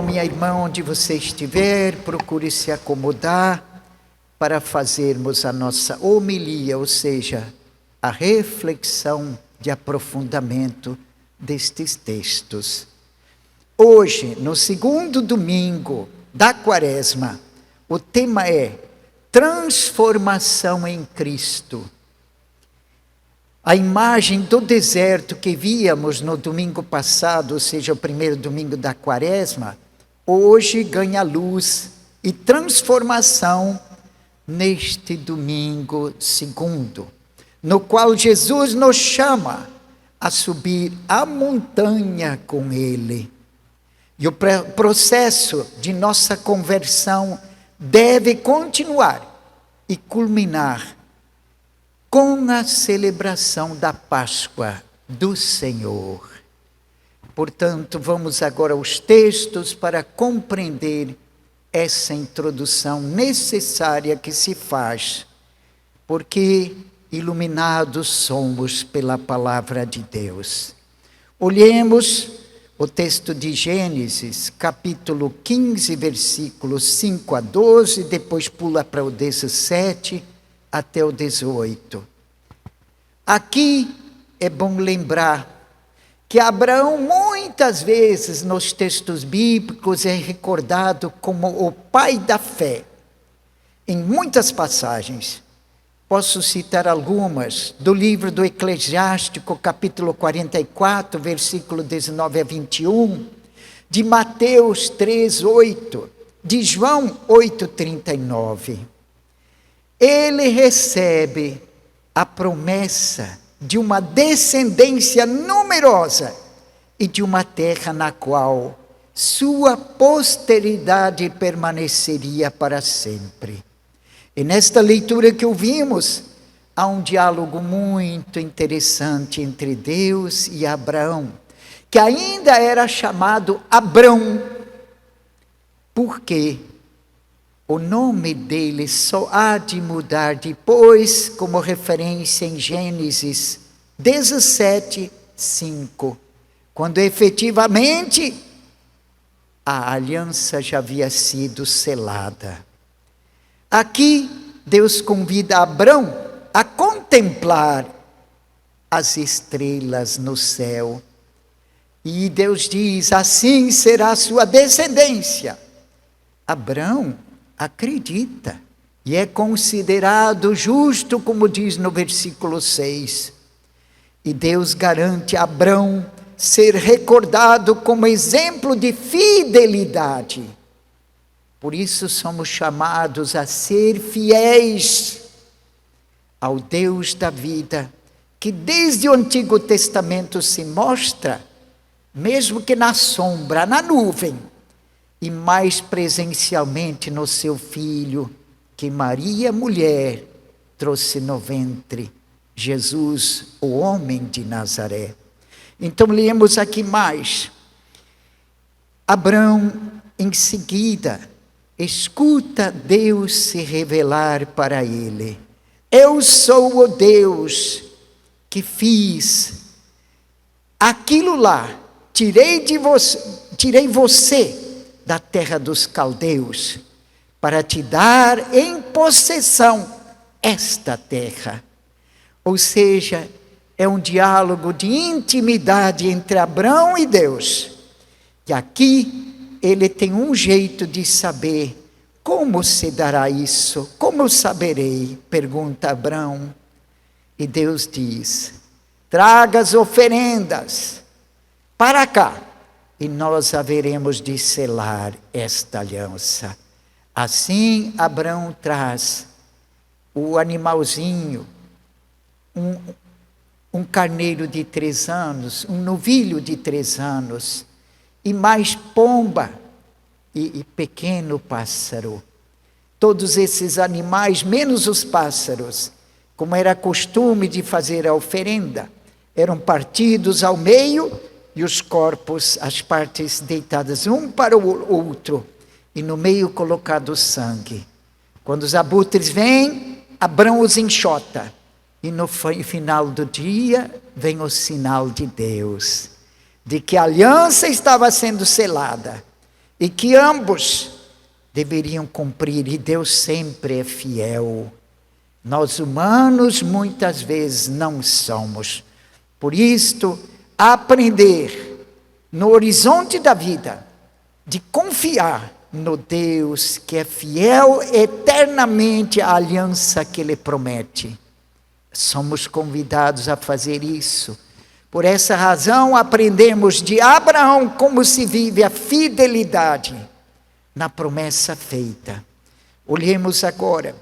minha irmã, onde você estiver, procure se acomodar para fazermos a nossa homilia, ou seja, a reflexão de aprofundamento destes textos. Hoje, no segundo domingo da Quaresma, o tema é transformação em Cristo. A imagem do deserto que víamos no domingo passado, ou seja, o primeiro domingo da Quaresma, hoje ganha luz e transformação neste domingo segundo, no qual Jesus nos chama a subir a montanha com Ele. E o processo de nossa conversão deve continuar e culminar com a celebração da Páscoa do Senhor. Portanto, vamos agora aos textos para compreender essa introdução necessária que se faz, porque iluminados somos pela palavra de Deus. Olhemos o texto de Gênesis, capítulo 15, versículos 5 a 12, depois pula para o 17 até o 18. Aqui é bom lembrar que Abraão muitas vezes nos textos bíblicos é recordado como o pai da fé. Em muitas passagens, posso citar algumas, do livro do Eclesiástico, capítulo 44, versículo 19 a 21, de Mateus 3, 8, de João 8, 39. Ele recebe a promessa de uma descendência numerosa e de uma terra na qual sua posteridade permaneceria para sempre. E nesta leitura que ouvimos, há um diálogo muito interessante entre Deus e Abraão, que ainda era chamado Abrão, porque o nome dele só há de mudar depois, como referência em Gênesis 17, 5, quando efetivamente a aliança já havia sido selada. Aqui, Deus convida Abrão a contemplar as estrelas no céu. E Deus diz, assim será a sua descendência. Abrão acredita e é considerado justo, como diz no versículo 6. E Deus garante a Abrão ser recordado como exemplo de fidelidade. Por isso somos chamados a ser fiéis ao Deus da vida, que desde o Antigo Testamento se mostra, mesmo que na sombra, na nuvem, e mais presencialmente no seu Filho, que Maria, mulher, trouxe no ventre, Jesus, o homem de Nazaré. Então, lemos aqui mais. Abrão, em seguida, escuta Deus se revelar para ele. Eu sou o Deus que fiz aquilo lá, tirei você da terra dos caldeus, para te dar em possessão esta terra. Ou seja, é um diálogo de intimidade entre Abrão e Deus. E aqui ele tem um jeito de saber como se dará isso, como saberei? Pergunta Abrão. E Deus diz, traga as oferendas para cá, e nós haveremos de selar esta aliança. Assim, Abrão traz o animalzinho, um carneiro de 3 anos, um novilho de 3 anos, e mais pomba e pequeno pássaro. Todos esses animais, menos os pássaros, como era costume de fazer a oferenda, eram partidos ao meio e os corpos, as partes deitadas um para o outro, e no meio colocado o sangue. Quando os abutres vêm, Abrão os enxota, e no final do dia vem o sinal de Deus, de que a aliança estava sendo selada, e que ambos deveriam cumprir, e Deus sempre é fiel. Nós humanos muitas vezes não somos. Por isto, aprender no horizonte da vida de confiar no Deus que é fiel eternamente à aliança que Ele promete. Somos convidados a fazer isso. Por essa razão, aprendemos de Abraão como se vive a fidelidade na promessa feita. Olhemos agora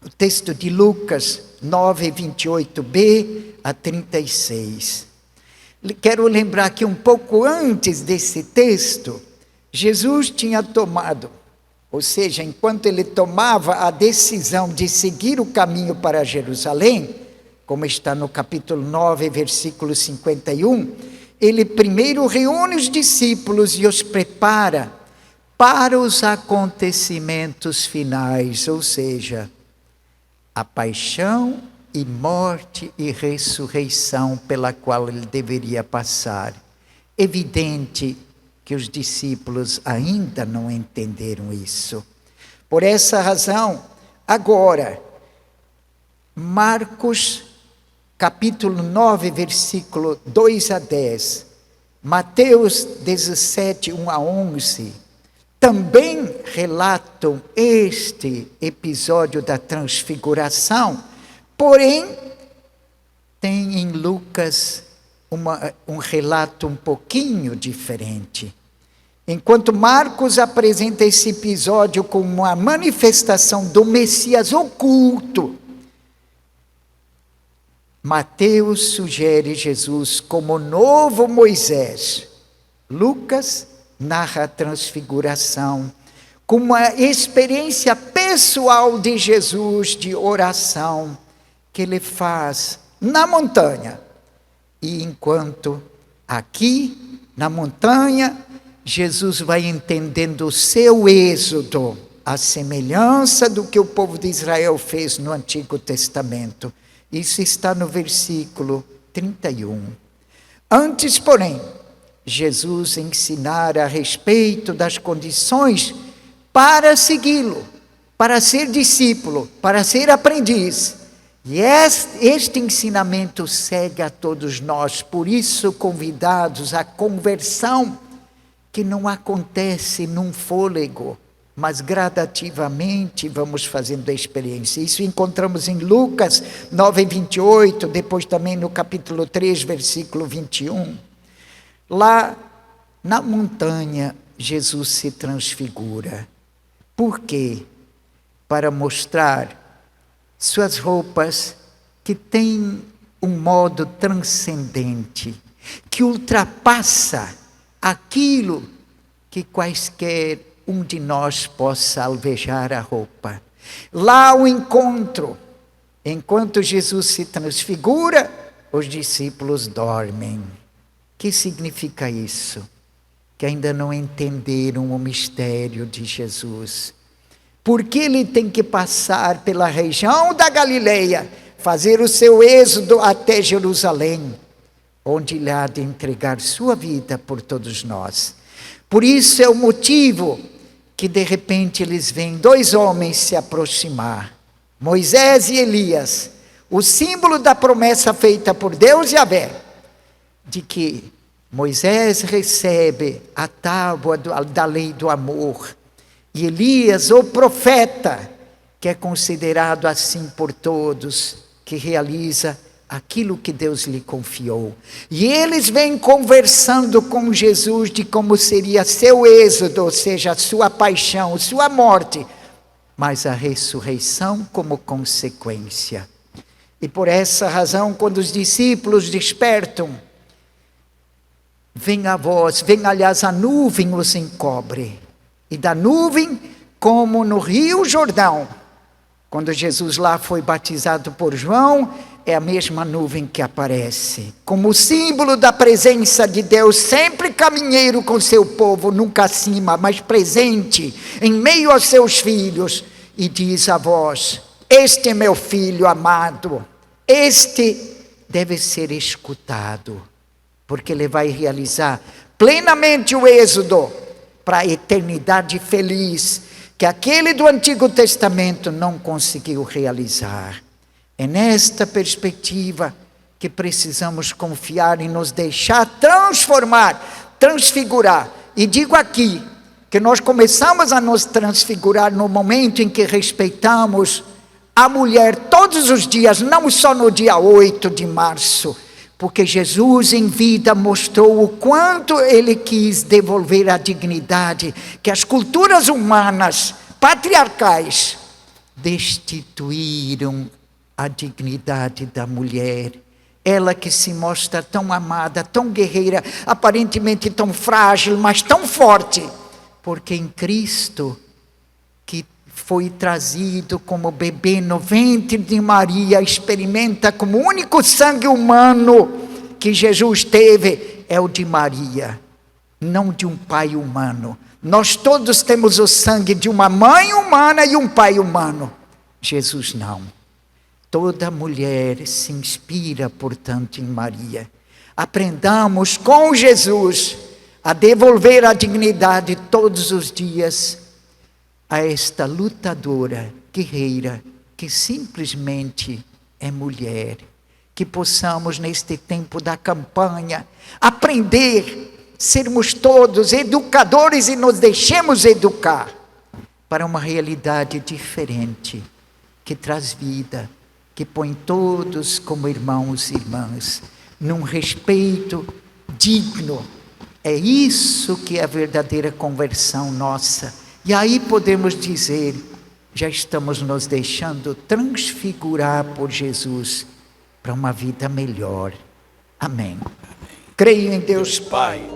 o texto de Lucas 9, 28b a 36. Quero lembrar que um pouco antes desse texto, Jesus tinha tomado, ou seja, enquanto ele tomava a decisão de seguir o caminho para Jerusalém, como está no capítulo 9, versículo 51, ele primeiro reúne os discípulos e os prepara para os acontecimentos finais, ou seja, a paixão e morte e ressurreição pela qual ele deveria passar. Evidente que os discípulos ainda não entenderam isso. Por essa razão, agora, Marcos, capítulo 9, versículo 2 a 10, Mateus 17, 1 a 11, também relatam este episódio da transfiguração, porém, tem em Lucas um relato um pouquinho diferente. Enquanto Marcos apresenta esse episódio como uma manifestação do Messias oculto, Mateus sugere Jesus como novo Moisés. Lucas narra a transfiguração como uma experiência pessoal de Jesus de oração que ele faz na montanha. E enquanto aqui na montanha, Jesus vai entendendo o seu êxodo, a semelhança do que o povo de Israel fez no Antigo Testamento. Isso está no versículo 31. Antes, porém, Jesus ensinara a respeito das condições para segui-lo, para ser discípulo, para ser aprendiz. E este ensinamento segue a todos nós, por isso convidados à conversão, que não acontece num fôlego, mas gradativamente vamos fazendo a experiência. Isso encontramos em Lucas 9, 28, depois também no capítulo 3, versículo 21. Lá na montanha, Jesus se transfigura. Por quê? Para mostrar suas roupas que têm um modo transcendente, que ultrapassa aquilo que quaisquer um de nós possa alvejar a roupa. Lá o encontro, enquanto Jesus se transfigura, os discípulos dormem. Que significa isso? Que ainda não entenderam o mistério de Jesus. Por que ele tem que passar pela região da Galileia, fazer o seu êxodo até Jerusalém, onde ele há de entregar sua vida por todos nós? Por isso é o motivo que de repente eles veem dois homens se aproximar, Moisés e Elias, o símbolo da promessa feita por Deus e Yahvé, de que Moisés recebe a tábua da lei do amor, e Elias, o profeta, que é considerado assim por todos, que realiza aquilo que Deus lhe confiou. E eles vêm conversando com Jesus de como seria seu êxodo, ou seja, a sua paixão, sua morte, mas a ressurreição como consequência. E por essa razão, quando os discípulos despertam, vem a voz, aliás, a nuvem os encobre. E da nuvem, como no Rio Jordão, quando Jesus lá foi batizado por João, é a mesma nuvem que aparece, como símbolo da presença de Deus, sempre caminheiro com seu povo, nunca acima, mas presente, em meio aos seus filhos. E diz a voz: este é meu filho amado, este deve ser escutado, porque ele vai realizar plenamente o êxodo, para a eternidade feliz, que aquele do Antigo Testamento não conseguiu realizar. É nesta perspectiva que precisamos confiar e nos deixar transformar, transfigurar. E digo aqui que nós começamos a nos transfigurar no momento em que respeitamos a mulher todos os dias, não só no dia 8 de março, porque Jesus em vida mostrou o quanto ele quis devolver a dignidade que as culturas humanas, patriarcais, destituíram a dignidade da mulher. Ela que se mostra tão amada, tão guerreira, aparentemente tão frágil, mas tão forte, porque em Cristo, que foi trazido como bebê no ventre de Maria, experimenta como o único sangue humano que Jesus teve, é o de Maria, não de um pai humano. Nós todos temos o sangue de uma mãe humana e um pai humano. Jesus não. Toda mulher se inspira, portanto, em Maria. Aprendamos com Jesus a devolver a dignidade todos os dias a esta lutadora, guerreira, que simplesmente é mulher. Que possamos, neste tempo da campanha, aprender, sermos todos educadores e nos deixemos educar para uma realidade diferente, que traz vida, que põe todos como irmãos e irmãs, num respeito digno. É isso que é a verdadeira conversão nossa. E aí podemos dizer, já estamos nos deixando transfigurar por Jesus para uma vida melhor. Amém. Creio em Deus Pai,